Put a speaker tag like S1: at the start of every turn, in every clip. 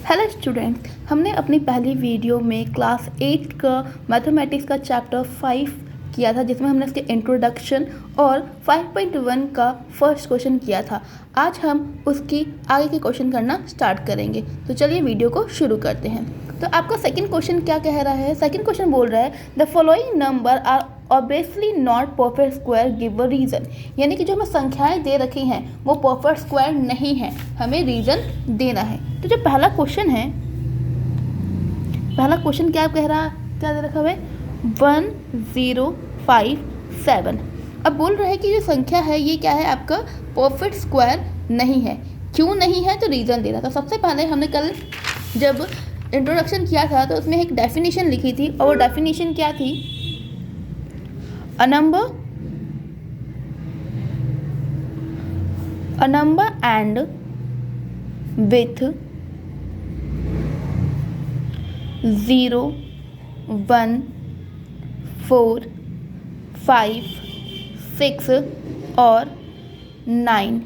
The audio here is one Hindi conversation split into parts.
S1: हेलो स्टूडेंट्स, हमने अपनी पहली वीडियो में क्लास 8 का मैथमेटिक्स का चैप्टर 5 किया था, जिसमें हमने इसके इंट्रोडक्शन और 5.1 का फर्स्ट क्वेश्चन किया था। आज हम उसकी आगे के क्वेश्चन करना स्टार्ट करेंगे। तो चलिए वीडियो को शुरू करते हैं। तो आपका सेकंड क्वेश्चन क्या कह रहा है? सेकंड क्वेश्चन बोल रहा है the following number are obviously not perfect square, give a reason. यानी कि जो हमें संख्याएं दे रखी हैं वो परफेक्ट स्क्वायर नहीं है, हमें रीज़न देना है। तो जो पहला क्वेश्चन है, पहला क्वेश्चन क्या कह रहा, क्या दे रखा है? 1057। अब बोल रहा है कि जो संख्या है ये क्या है, आपका परफेक्ट स्क्वायर नहीं है। क्यों नहीं है? तो रीज़न दे रहा था। सबसे पहले हमने कल जब इंट्रोडक्शन किया था तो उसमें एक डेफिनेशन लिखी थी, और वो डेफिनेशन क्या थी? A number and with 0, 1, 4, 5, 6 or 9.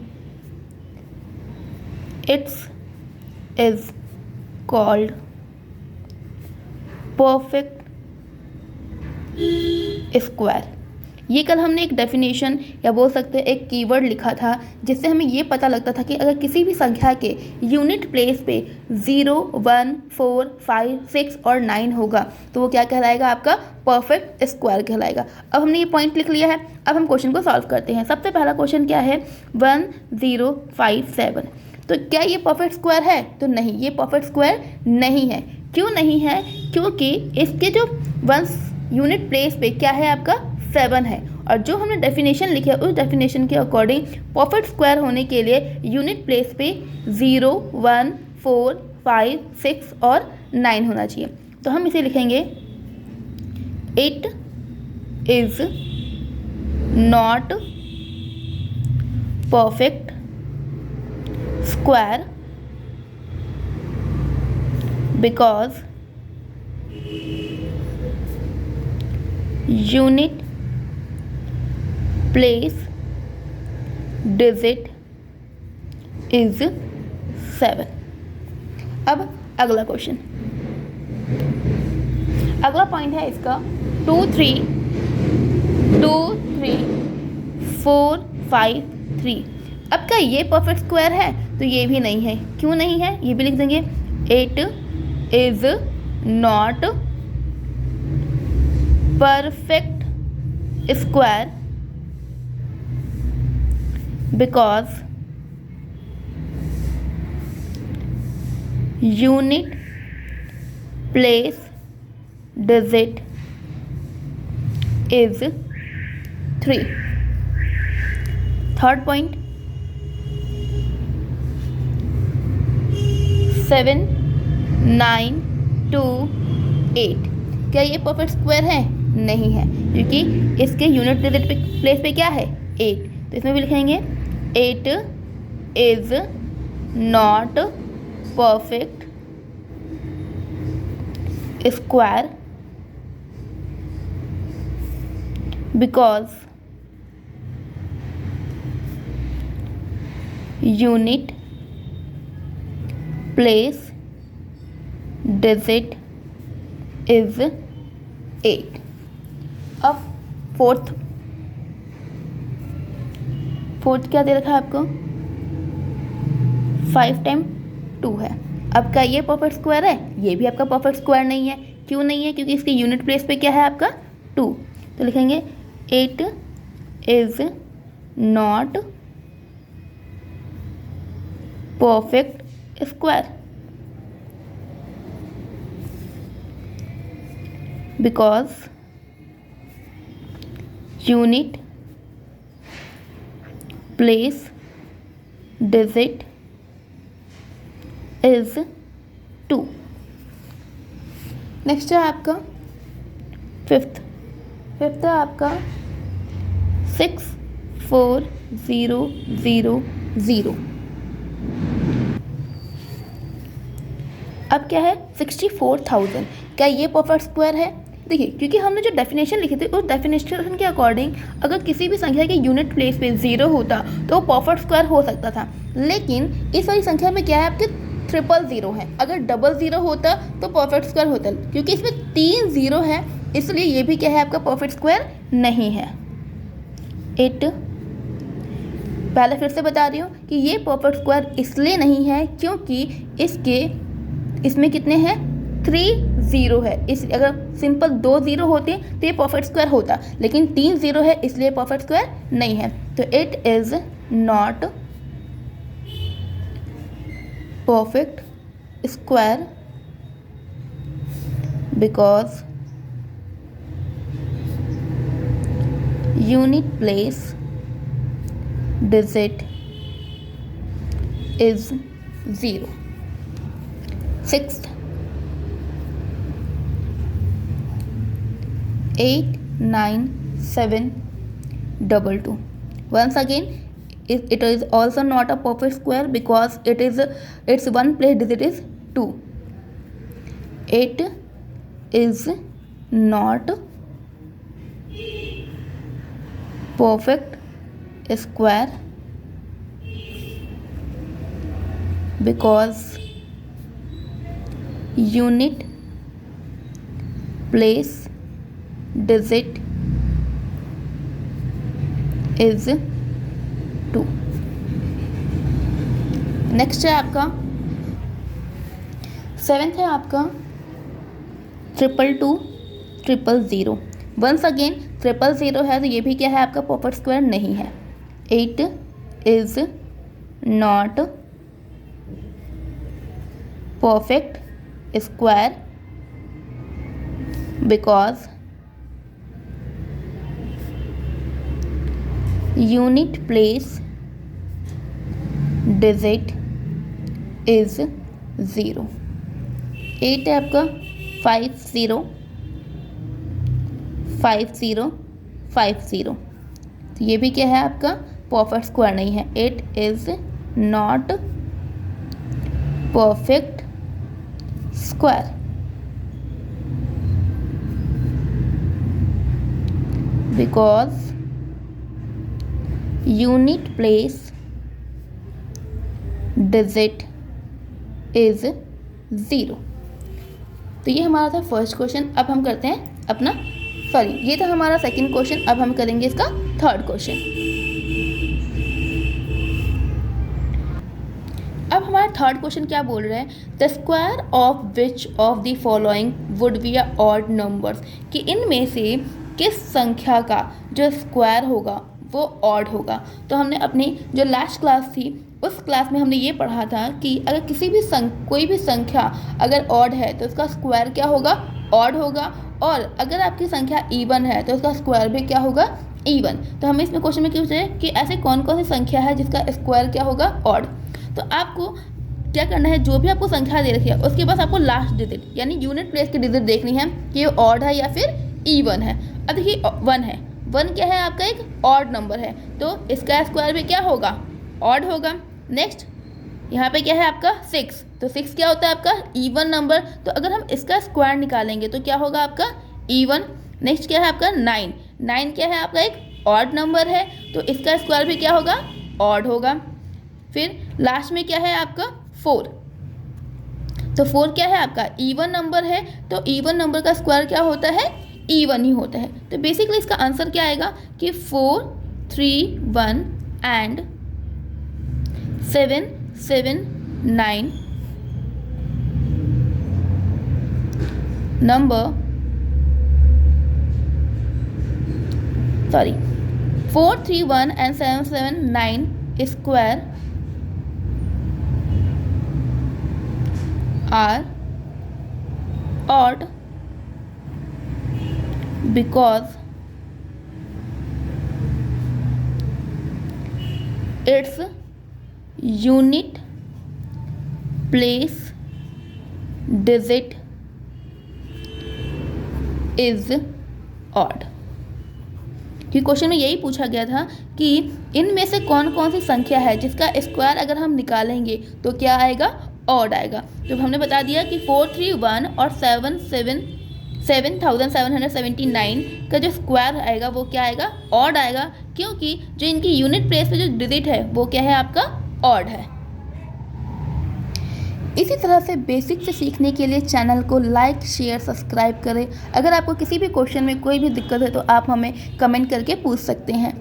S1: It is called perfect square. ये कल हमने एक डेफिनेशन या बोल सकते हैं एक कीवर्ड लिखा था, जिससे हमें ये पता लगता था कि अगर किसी भी संख्या के यूनिट प्लेस पे 0, 1, 4, 5, 6 और 9 होगा तो वो क्या कहलाएगा? आपका परफेक्ट स्क्वायर कहलाएगा। अब हमने ये पॉइंट लिख लिया है। अब हम क्वेश्चन को सॉल्व करते हैं। सबसे पहला क्वेश्चन क्या है? 1057। तो क्या ये परफेक्ट स्क्वायर है? तो नहीं, ये परफेक्ट स्क्वायर नहीं है। क्यों नहीं है? क्योंकि इसके जो वंस यूनिट प्लेस पे क्या है, आपका 7 है, और जो हमने डेफिनेशन लिखा है उस डेफिनेशन के अकॉर्डिंग परफेक्ट स्क्वायर होने के लिए यूनिट प्लेस पे 0, 1, 4, 5, 6 और 9 होना चाहिए। तो हम इसे लिखेंगे it is not perfect square because unit place digit is 7। अब अगला क्वेश्चन, अगला पॉइंट है इसका 2, 3, 4, 5, 3। अब क्या ये परफेक्ट स्क्वायर है? तो ये भी नहीं है। क्यों नहीं है? ये भी लिख देंगे it is not perfect square because unit place digit is 3। Third point 7, 9, 2, 8। क्या ये परफेक्ट स्क्वायर है? नहीं है, क्योंकि इसके यूनिट प्लेस पे क्या है? 8। तो इसमें भी लिखेंगे 8 is not perfect square because unit place digit is 8। अब फोर्थ क्या दे रखा है आपको? 5 टाइम 2 है। अब क्या ये परफेक्ट स्क्वायर है? ये भी आपका परफेक्ट स्क्वायर नहीं है। क्यों नहीं है? क्योंकि इसकी यूनिट प्लेस पे क्या है, आपका 2। तो लिखेंगे 8 is not perfect square because unit place digit is 2। Next है आपका फिफ्थ है आपका 6, 4, 0, 0, 0। अब क्या है? 64,000। क्या ये परफेक्ट स्क्वायर है? देखिए, क्योंकि हमने जो डेफिनेशन लिखी थी उस डेफिनेशन के अकॉर्डिंग अगर किसी भी संख्या के यूनिट प्लेस पे 0 होता तो वो परफेक्ट स्क्वायर हो सकता था, लेकिन इस वाली संख्या में क्या है, आपके ट्रिपल ज़ीरो है। अगर डबल ज़ीरो होता तो परफेक्ट स्क्वायर होता, क्योंकि इसमें 3 ज़ीरो है इसलिए ये भी क्या है आपका परफेक्ट स्क्वायर नहीं है। इट, पहले फिर से बता रही हूँ कि ये परफेक्ट स्क्वायर इसलिए नहीं है क्योंकि इसमें कितने हैं 3 ज़ीरो है। इस अगर सिंपल 2 ज़ीरो होते तो ये परफेक्ट स्क्वायर होता, लेकिन 3 ज़ीरो है इसलिए परफेक्ट स्क्वायर नहीं है। तो it is not perfect square because unit place digit is 0. Sixth, 8, 9, 7, 2. Once again, it is also not a perfect square because its one place digit is 2. It is not perfect square because unit place digit is 2. Next है आपका 7th है आपका 222 000. वंस अगेन 000 है तो ये भी क्या है आपका परफेक्ट स्क्वायर नहीं है। 8 is not perfect square because unit place digit is 0. 8 है आपका 50 तो ये भी क्या है आपका परफेक्ट स्क्वायर नहीं है। 8 is not perfect square because unit place digit is 0. तो ये हमारा था फर्स्ट क्वेश्चन। अब हम करते हैं अपना ये था हमारा सेकंड क्वेश्चन। अब हम करेंगे इसका थर्ड क्वेश्चन। अब हमारा थर्ड क्वेश्चन क्या बोल रहा है, the square of which of the following would be a odd numbers, कि इनमें से किस संख्या का जो स्क्वायर होगा वो ऑड होगा। तो हमने अपनी जो लास्ट क्लास थी उस क्लास में हमने ये पढ़ा था कि अगर कोई भी संख्या अगर ऑड है तो उसका स्क्वायर क्या होगा, ऑड होगा, और अगर आपकी संख्या इवन है तो उसका स्क्वायर भी क्या होगा, इवन। तो हमें इसमें क्वेश्चन में क्यों पूछे कि ऐसे कौन कौन सी संख्या है जिसका स्क्वायर क्या होगा, ऑड। तो आपको क्या करना है, जो भी आपको संख्या दे रखी है उसके पास आपको लास्ट डिजिट यानी यूनिट प्लेस की डिजिट देखनी है कि ये ऑड है या फिर इवन है। अब देखिए 1 है, 1 क्या है आपका एक ऑड नंबर है तो इसका स्क्वायर भी क्या होगा, ऑड होगा। नेक्स्ट यहाँ पे क्या है आपका 6, तो 6 क्या होता है आपका इवन नंबर, तो अगर हम इसका स्क्वायर निकालेंगे तो क्या होगा आपका इवन। नेक्स्ट क्या है आपका 9, 9 क्या है आपका एक ऑड नंबर है तो इसका स्क्वायर भी क्या होगा, ऑड होगा। फिर लास्ट में क्या है आपका 4, तो 4 क्या है आपका इवन नंबर है तो इवन नंबर का स्क्वायर क्या होता है, इवन ही होता है। तो बेसिकली इसका आंसर क्या आएगा कि 4, 3, 1 and 7, 7, 9 number 4, 3, 1 and 7, 7, 9 square are odd because its unit place digit is odd. कि क्वेश्चन में यही पूछा गया था कि इनमें से कौन कौन सी संख्या है जिसका स्क्वायर अगर हम निकालेंगे तो क्या आएगा, ऑड आएगा। तो हमने बता दिया कि 431 और 7779 का जो स्क्वायर आएगा वो क्या आएगा, ऑड आएगा, क्योंकि जो इनकी यूनिट प्लेस पे जो डिजिट है वो क्या है आपका, ऑड है। इसी तरह से बेसिक से सीखने के लिए चैनल को लाइक, शेयर, सब्सक्राइब करें। अगर आपको किसी भी क्वेश्चन में कोई भी दिक्कत है तो आप हमें कमेंट करके पूछ सकते हैं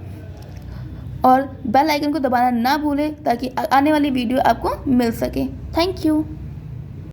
S1: और बेल आइकन को दबाना ना भूलें ताकि आने वाली वीडियो आपको मिल सके। Thank you.